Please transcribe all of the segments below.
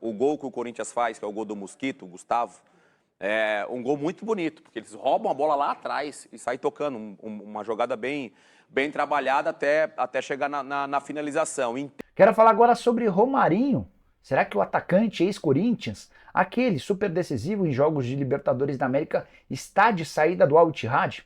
o gol que o Corinthians faz, que é o gol do Mosquito, o Gustavo, é um gol muito bonito, porque eles roubam a bola lá atrás e saem tocando uma jogada bem trabalhada até chegar na finalização. Quero falar agora sobre Romarinho. Será que o atacante ex-Corinthians, aquele super decisivo em jogos de Libertadores da América, está de saída do Al Ittihad?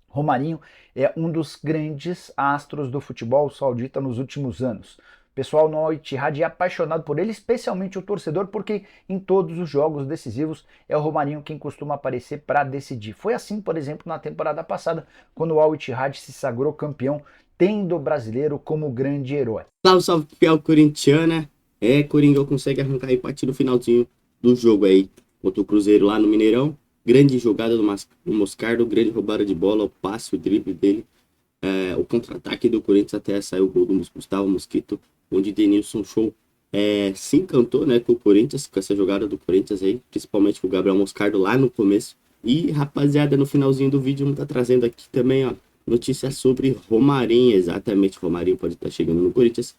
Romarinho é um dos grandes astros do futebol saudita nos últimos anos. O pessoal no Al Ittihad é apaixonado por ele, especialmente o torcedor, porque em todos os jogos decisivos é o Romarinho quem costuma aparecer para decidir. Foi assim, por exemplo, na temporada passada, quando o Al Ittihad se sagrou campeão, tendo o brasileiro como grande herói. Salve, salve, fiel corintiana. Coringão consegue arrancar empate no finalzinho do jogo aí contra o Cruzeiro lá no Mineirão. Grande jogada do Moscardo, grande roubada de bola, o passe, o drible dele. O contra-ataque do Corinthians até saiu o gol do Gustavo Mosquito, onde Denilson Show se encantou, né, com o Corinthians, com essa jogada do Corinthians aí, principalmente com o Gabriel Moscardo lá no começo. E, rapaziada, no finalzinho do vídeo, vamos estar trazendo aqui também, ó, notícias sobre Romarinho. Exatamente, Romarinho pode estar chegando no Corinthians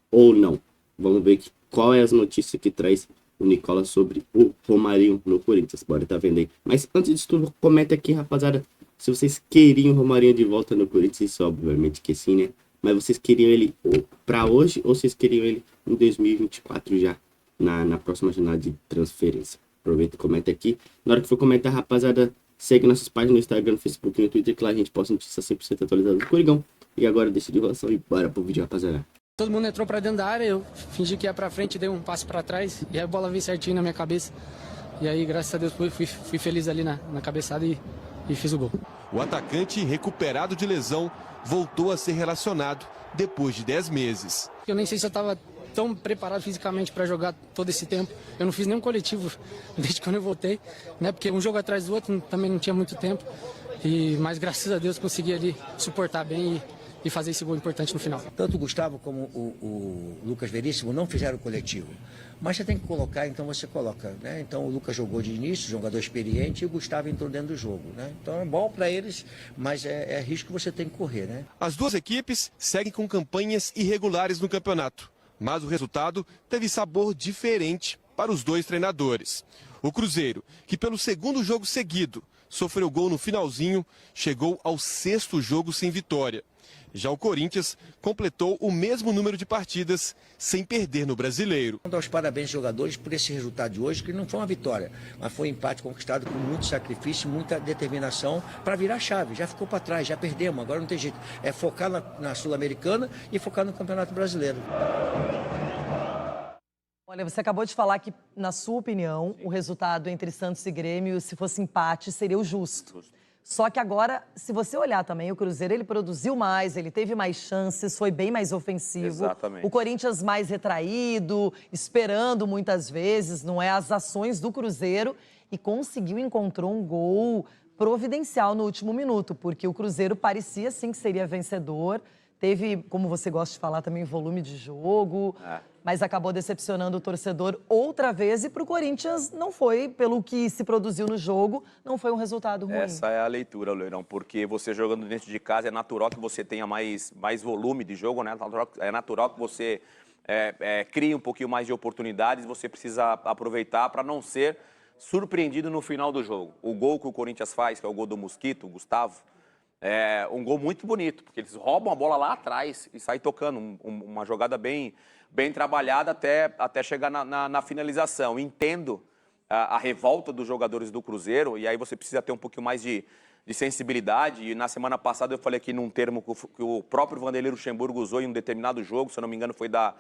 ou não. Vamos ver qual é as notícias que traz o Nicola sobre o Romarinho no Corinthians. Bora tá vendo aí. Mas antes disso tudo, comenta aqui, rapaziada, se vocês queriam o Romarinho de volta no Corinthians. Isso, obviamente que sim, né? Mas vocês queriam ele pra hoje ou vocês queriam ele em 2024 já, na próxima jornada de transferência? Aproveita e comenta aqui. Na hora que for comentar, rapaziada, segue nossas páginas no Instagram, no Facebook e no Twitter, que lá a gente posta notícias 100% atualizadas do Coringão. E agora deixa de enrolação e bora pro vídeo, rapaziada. Todo mundo entrou pra dentro da área, eu fingi que ia pra frente, dei um passo pra trás e a bola veio certinho na minha cabeça. E aí, graças a Deus, fui feliz ali na cabeçada e fiz o gol. O atacante, recuperado de lesão, voltou a ser relacionado depois de 10 meses. Eu nem sei se eu estava tão preparado fisicamente para jogar todo esse tempo. Eu não fiz nenhum coletivo desde quando eu voltei, né? Porque um jogo atrás do outro também não tinha muito tempo. Mas graças a Deus consegui ali suportar bem e fazer esse gol importante no final. Tanto o Gustavo como o Lucas Veríssimo não fizeram coletivo. Mas você tem que colocar, então você coloca, né? Então o Lucas jogou de início, jogador experiente, e o Gustavo entrou dentro do jogo, né? Então é bom para eles, mas é risco que você tem que correr, né? As duas equipes seguem com campanhas irregulares no campeonato, mas o resultado teve sabor diferente para os dois treinadores. O Cruzeiro, que pelo segundo jogo seguido sofreu gol no finalzinho, chegou ao 6º jogo sem vitória. Já o Corinthians completou o mesmo número de partidas sem perder no Brasileiro. Vou dar os parabéns aos jogadores por esse resultado de hoje, que não foi uma vitória, mas foi um empate conquistado com muito sacrifício, muita determinação para virar a chave. Já ficou para trás, já perdemos, agora não tem jeito. É focar na Sul-Americana e focar no Campeonato Brasileiro. Olha, você acabou de falar que, na sua opinião, o resultado entre Santos e Grêmio, se fosse empate, seria o justo. Só que agora, se você olhar também, o Cruzeiro, ele produziu mais, ele teve mais chances, foi bem mais ofensivo. Exatamente. O Corinthians mais retraído, esperando muitas vezes, não é, as ações do Cruzeiro, e encontrou um gol providencial no último minuto, porque o Cruzeiro parecia sim que seria vencedor. Teve, como você gosta de falar também, volume de jogo, mas acabou decepcionando o torcedor outra vez. E para o Corinthians não foi, pelo que se produziu no jogo, não foi um resultado ruim. Essa é a leitura, Leirão, porque você jogando dentro de casa é natural que você tenha mais volume de jogo, né? É natural que você crie um pouquinho mais de oportunidades, você precisa aproveitar para não ser surpreendido no final do jogo. O gol que o Corinthians faz, que é o gol do Mosquito, o Gustavo, é um gol muito bonito, porque eles roubam a bola lá atrás e saem tocando uma jogada bem trabalhada até chegar na finalização. Entendo a revolta dos jogadores do Cruzeiro, e aí você precisa ter um pouquinho mais de sensibilidade. E na semana passada eu falei aqui num termo que o próprio Vanderlei Luxemburgo usou em um determinado jogo, se eu não me engano foi da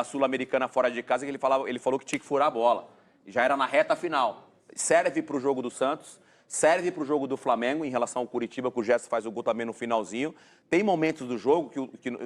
Sul-Americana fora de casa, que ele falou que tinha que furar a bola. E já era na reta final. Serve para o jogo do Santos, serve para o jogo do Flamengo, em relação ao Curitiba, que o Gerson faz o gol também no finalzinho. Tem momentos do jogo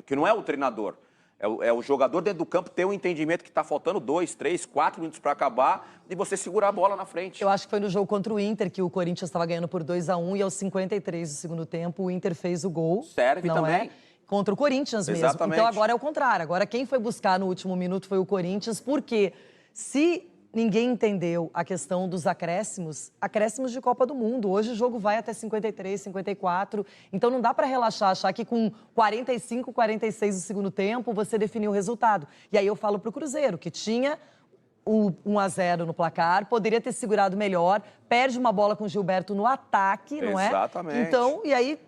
que não é o treinador, é o jogador dentro do campo ter um entendimento que está faltando 2, 3, 4 minutos para acabar e você segurar a bola na frente. Eu acho que foi no jogo contra o Inter que o Corinthians estava ganhando por 2-1 e aos 53 do segundo tempo o Inter fez o gol. Serve não também. Contra o Corinthians mesmo. Exatamente. Então agora é o contrário. Agora quem foi buscar no último minuto foi o Corinthians, porque se ninguém entendeu a questão dos acréscimos de Copa do Mundo. Hoje o jogo vai até 53, 54. Então não dá para relaxar, achar que com 45, 46 do segundo tempo você definiu o resultado. E aí eu falo para o Cruzeiro, que tinha o 1-0 no placar, poderia ter segurado melhor, perde uma bola com o Gilberto no ataque, não é? Exatamente. Então, e aí...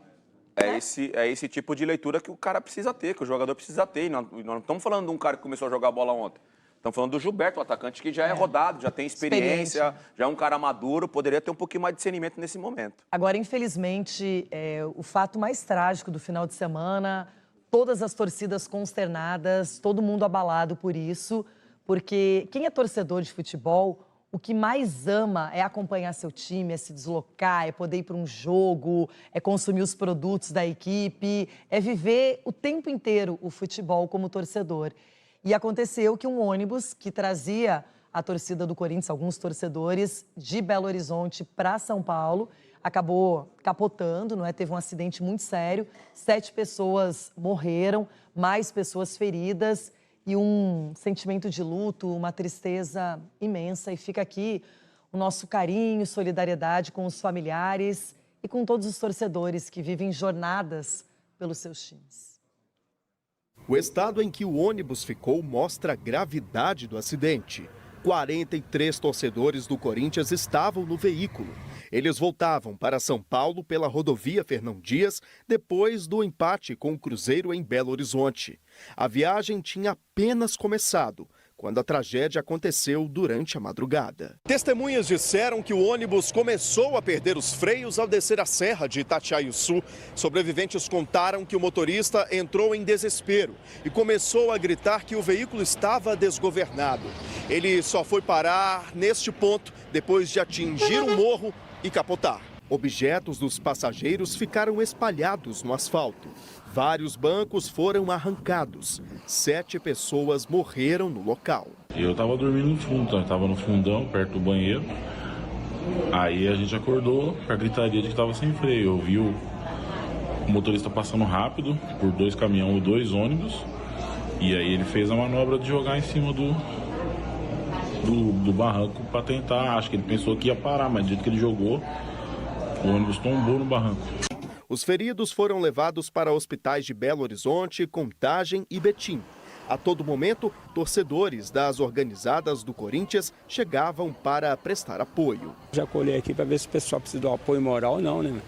É esse tipo de leitura que o cara precisa ter, que o jogador precisa ter. E nós não estamos falando de um cara que começou a jogar bola ontem. Estamos falando do Gilberto, o atacante que já é rodado, já tem experiência, já é um cara maduro, poderia ter um pouquinho mais de discernimento nesse momento. Agora, infelizmente, o fato mais trágico do final de semana, todas as torcidas consternadas, todo mundo abalado por isso, porque quem é torcedor de futebol, o que mais ama é acompanhar seu time, é se deslocar, é poder ir para um jogo, é consumir os produtos da equipe, é viver o tempo inteiro o futebol como torcedor. E aconteceu que um ônibus que trazia a torcida do Corinthians, alguns torcedores, de Belo Horizonte para São Paulo, acabou capotando, não é? Teve um acidente muito sério, 7 pessoas morreram, mais pessoas feridas e um sentimento de luto, uma tristeza imensa. E fica aqui o nosso carinho, solidariedade com os familiares e com todos os torcedores que vivem jornadas pelos seus times. O estado em que o ônibus ficou mostra a gravidade do acidente. 43 torcedores do Corinthians estavam no veículo. Eles voltavam para São Paulo pela rodovia Fernão Dias, depois do empate com o Cruzeiro em Belo Horizonte. A viagem tinha apenas começado, quando a tragédia aconteceu durante a madrugada. Testemunhas disseram que o ônibus começou a perder os freios ao descer a serra de Itatiaiuçu. Sobreviventes contaram que o motorista entrou em desespero e começou a gritar que o veículo estava desgovernado. Ele só foi parar neste ponto depois de atingir um morro e capotar. Objetos dos passageiros ficaram espalhados no asfalto. Vários bancos foram arrancados. 7 pessoas morreram no local. Eu estava dormindo no fundo, estava no fundão, perto do banheiro. Aí a gente acordou com a gritaria de que estava sem freio. Eu vi o motorista passando rápido por 2 caminhões e 2 ônibus. E aí ele fez a manobra de jogar em cima do barranco para tentar. Acho que ele pensou que ia parar, mas do jeito que ele jogou, o ônibus tombou no barranco. Os feridos foram levados para hospitais de Belo Horizonte, Contagem e Betim. A todo momento, torcedores das organizadas do Corinthians chegavam para prestar apoio. Já colhei aqui para ver se o pessoal precisa de um apoio moral ou não, né?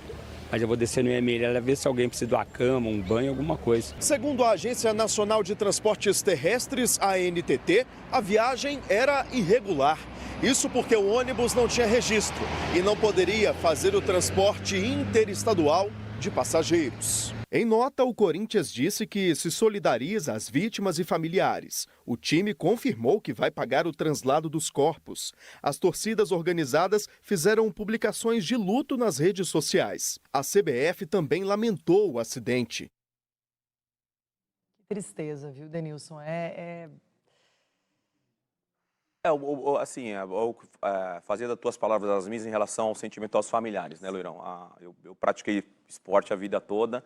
Mas eu vou descer no IML ver se alguém precisa de uma cama, um banho, alguma coisa. Segundo a Agência Nacional de Transportes Terrestres, a ANTT, a viagem era irregular. Isso porque o ônibus não tinha registro e não poderia fazer o transporte interestadual de passageiros. Em nota, o Corinthians disse que se solidariza às vítimas e familiares. O time confirmou que vai pagar o translado dos corpos. As torcidas organizadas fizeram publicações de luto nas redes sociais. A CBF também lamentou o acidente. Que tristeza, viu, Denilson? Fazer das tuas palavras as minhas em relação ao sentimento aos familiares, né, Loirão? Eu pratiquei esporte a vida toda,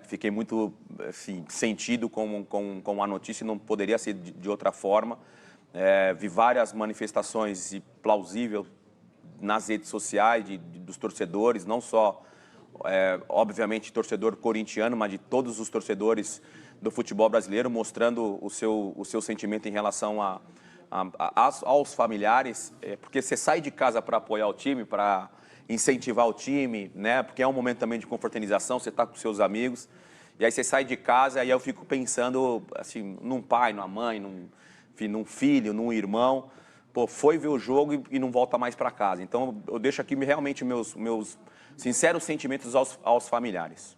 fiquei muito sentido com a notícia, não poderia ser de outra forma. Vi várias manifestações plausíveis nas redes sociais dos torcedores, não só, obviamente, torcedor corintiano, mas de todos os torcedores do futebol brasileiro, mostrando o seu sentimento em relação aos familiares, porque você sai de casa para apoiar o time, para incentivar o time, né? Porque é um momento também de confraternização, você está com seus amigos, e aí você sai de casa, e aí eu fico pensando assim, num pai, numa mãe, num filho, num irmão, foi ver o jogo e não volta mais para casa. Então eu deixo aqui realmente meus sinceros sentimentos aos familiares.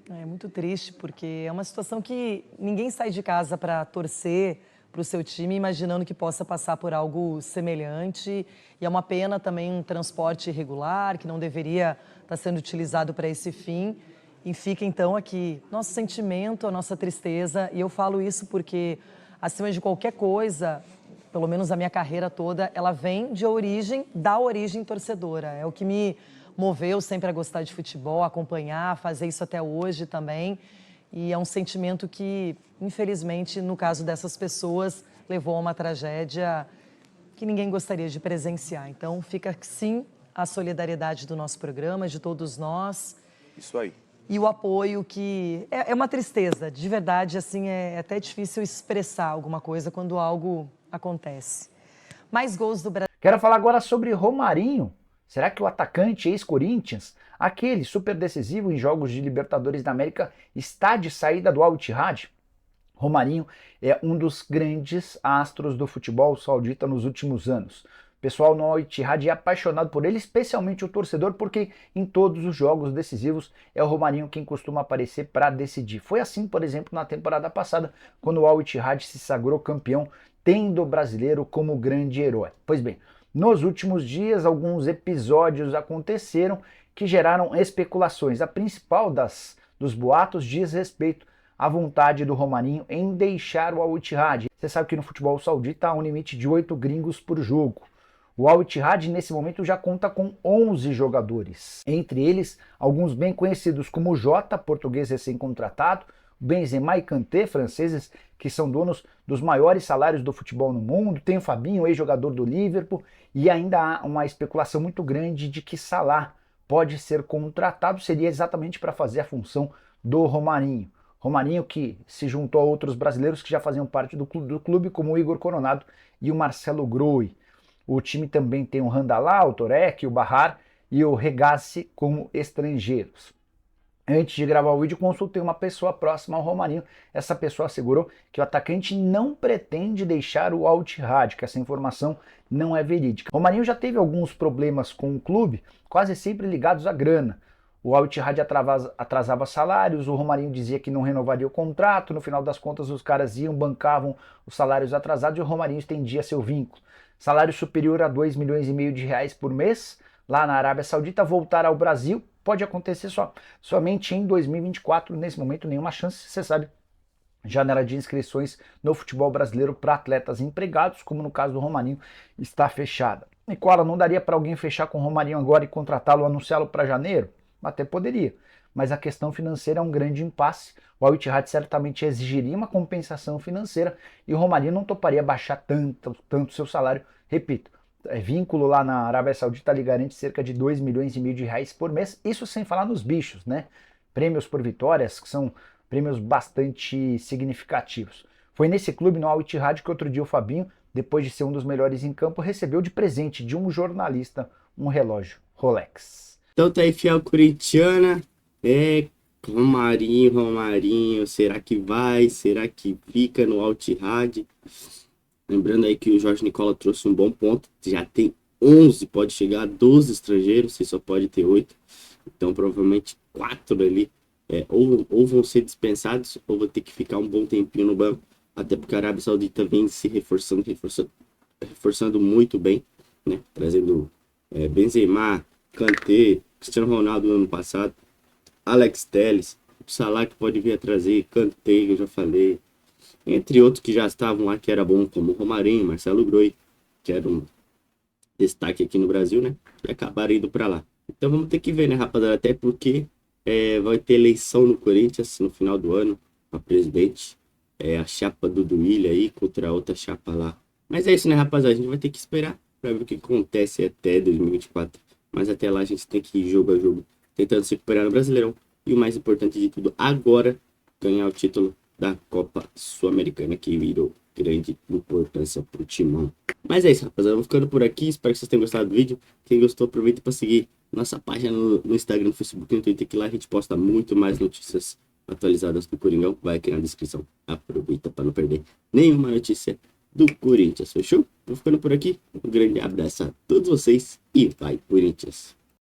É muito triste, porque é uma situação que ninguém sai de casa para torcer para o seu time, imaginando que possa passar por algo semelhante. E é uma pena também um transporte irregular, que não deveria estar sendo utilizado para esse fim. E fica, então, aqui nosso sentimento, a nossa tristeza. E eu falo isso porque, acima de qualquer coisa, pelo menos a minha carreira toda, ela vem da origem torcedora. É o que me moveu sempre a gostar de futebol, acompanhar, fazer isso até hoje também. E é um sentimento que, infelizmente, no caso dessas pessoas, levou a uma tragédia que ninguém gostaria de presenciar. Então, fica, sim, a solidariedade do nosso programa, de todos nós. Isso aí. E o apoio que... É uma tristeza, de verdade, assim, é até difícil expressar alguma coisa quando algo acontece. mais gols do Brasil. Quero falar agora sobre Romarinho. Será que o atacante ex-Corinthians, aquele super decisivo em jogos de Libertadores da América, está de saída do Al Ittihad? Romarinho é um dos grandes astros do futebol saudita nos últimos anos. O pessoal no Al Ittihad é apaixonado por ele, especialmente o torcedor, porque em todos os jogos decisivos é o Romarinho quem costuma aparecer para decidir. Foi assim, por exemplo, na temporada passada, quando o Al Ittihad se sagrou campeão, tendo o brasileiro como grande herói. Pois bem, nos últimos dias, alguns episódios aconteceram que geraram especulações. A principal dos boatos diz respeito à vontade do Romarinho em deixar o Al Ittihad. Você sabe que no futebol saudita há um limite de 8 gringos por jogo. O Al Ittihad, nesse momento, já conta com 11 jogadores. Entre eles, alguns bem conhecidos como Jota, português recém-contratado, Benzema e Kanté, franceses, que são donos dos maiores salários do futebol no mundo. Tem o Fabinho, ex-jogador do Liverpool, e ainda há uma especulação muito grande de que Salah pode ser contratado, seria exatamente para fazer a função do Romarinho. Romarinho que se juntou a outros brasileiros que já faziam parte do clube, como o Igor Coronado e o Marcelo Groi. O time também tem o Randalá, o Torek, o Bahar e o Regassi como estrangeiros. Antes de gravar o vídeo, consultei uma pessoa próxima ao Romarinho. Essa pessoa assegurou que o atacante não pretende deixar o Al Ittihad, que essa informação não é verídica. O Romarinho já teve alguns problemas com o clube, quase sempre ligados à grana. O Al Ittihad atrasava salários, o Romarinho dizia que não renovaria o contrato, no final das contas os caras bancavam os salários atrasados e o Romarinho estendia seu vínculo. Salário superior a 2,5 milhões de reais por mês, lá na Arábia Saudita, voltar ao Brasil pode acontecer somente em 2024, nesse momento nenhuma chance, você sabe, janela de inscrições no futebol brasileiro para atletas empregados, como no caso do Romarinho, está fechada. E Koala, não daria para alguém fechar com o Romarinho agora e contratá-lo, anunciá-lo para janeiro? Até poderia, mas a questão financeira é um grande impasse. O Al Ittihad certamente exigiria uma compensação financeira e o Romarinho não toparia baixar tanto seu salário. Repito, vínculo lá na Arábia Saudita lhe garante cerca de 2,5 milhões de reais por mês, isso sem falar nos bichos, né? Prêmios por vitórias, que são prêmios bastante significativos. Foi nesse clube, no Al Ittihad, que outro dia o Fabinho, depois de ser um dos melhores em campo, recebeu de presente de um jornalista um relógio Rolex. Então tá aí, fiel corintiana. Romarinho, será que vai? Será que fica no Al Ittihad? Lembrando aí que o Jorge Nicola trouxe um bom ponto. Já tem 11, pode chegar a 12 estrangeiros, você só pode ter 8. Então provavelmente 4 ali ou vão ser dispensados ou vão ter que ficar um bom tempinho no banco. Até porque a Arábia Saudita vem se reforçando muito bem, né? Trazendo Benzema, Kanté, Cristiano Ronaldo no ano passado, Alex Telles, o Salah que pode vir a trazer, Kanté, que eu já falei, entre outros que já estavam lá, que era bom, como Romarinho, Marcelo Groi, que era um destaque aqui no Brasil, né? E acabaram indo para lá. Então vamos ter que ver, né, rapaziada? Até porque vai ter eleição no Corinthians no final do ano, para presidente. A chapa do Duílio aí contra a outra chapa lá. Mas é isso, né, rapaziada? A gente vai ter que esperar para ver o que acontece até 2024. Mas até lá a gente tem que ir jogo a jogo, tentando se recuperar no Brasileirão. E o mais importante de tudo, agora, ganhar o título da Copa Sul-Americana, que virou grande importância pro timão. Mas é isso, rapaziada. Vou ficando por aqui. Espero que vocês tenham gostado do vídeo. Quem gostou, aproveita para seguir nossa página no Instagram, no Facebook, no Twitter, que lá a gente posta muito mais notícias atualizadas do Coringão. Vai aqui na descrição. Aproveita para não perder nenhuma notícia do Corinthians. Fechou? Vou ficando por aqui. Um grande abraço a todos vocês e vai, Corinthians!